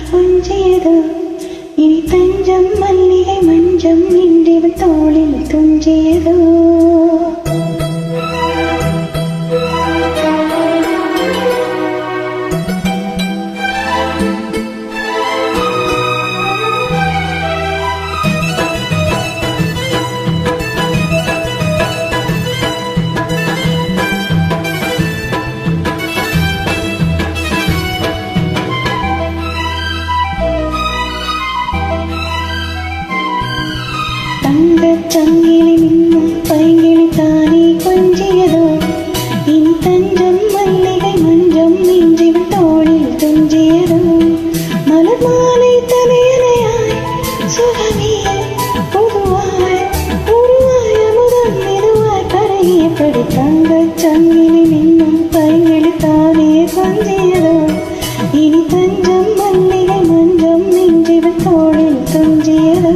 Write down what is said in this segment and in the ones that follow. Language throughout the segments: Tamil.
கொஞ்சியதோ இனி தஞ்சம் மல்லிகை மஞ்சம் இன்றிவள் தோளில் துஞ்சியதோ சங்கிலி மின்னும் பைங்கிளி தானே கொஞ்சியதோ இனி தஞ்சம் மல்லிகை மஞ்சம் இன்றிவள் தோளில் துஞ்சியதோ மலர் மாலை தலையணையாய் சுகமே பொதுவாய் உருவாய் அமுதம் மெதுவாய் கரையப்படி தங்கச் சங்கிலி மின்னும் பைங்கிளி தானே கொஞ்சியதோ இனி தஞ்சம் மல்லிகை மஞ்சம் இன்றிவள் தோளில் துஞ்சியதோ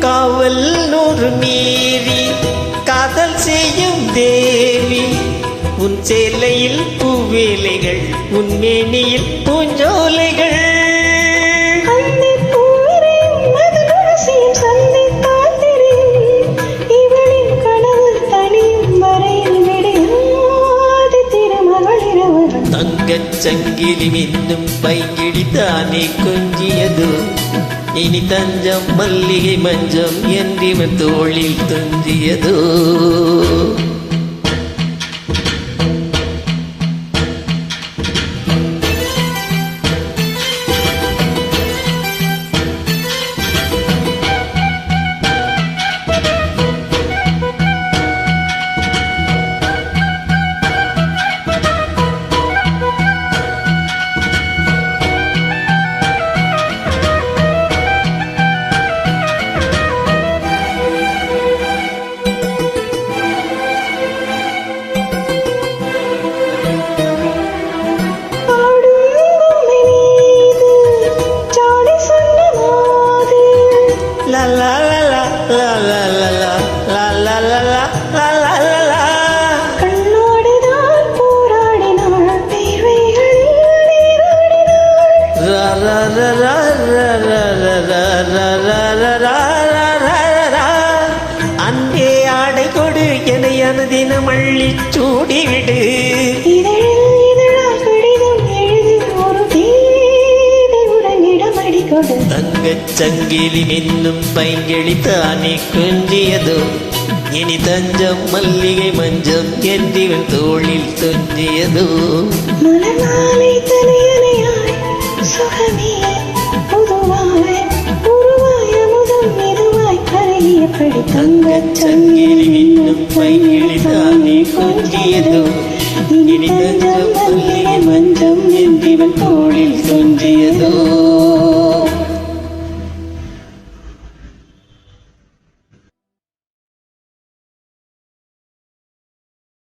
காவல் நூறு மீறி காதல் செய்யும் தேவி உன் சேலையில் பூவேலைகள் உன் மேனியில் பூஞ்சோலைகள் தங்கச் சங்கிலி மின்னும் பைங்கிடி தானே கொஞ்சியதோ இனி தஞ்சம் மல்லிகை மஞ்சம் என்றிவன் தோளில் துஞ்சியதோ அன்பே ஆடை கொடு என அனுதினம் அள்ளி சூடிவிடு தங்கச் சங்கிலி மின்னும் பைங்கிளி தானே கொஞ்சியதோ இனி தஞ்சம் மல்லிகை மஞ்சம் என்றிவன் தோளில் துஞ்சியதோ மலர்மாலை தலையணையாய் சுகமே பொதுவாய் உருவாய் அமுதம் மெதுவாய் கரையப்படி தங்கச் சங்கிலி மின்னும் பைங்கிளி தானே கொஞ்சியதோ இனி தஞ்சம் மல்லிகை மஞ்சம் என்றிவன் தோளில் துஞ்சியதோ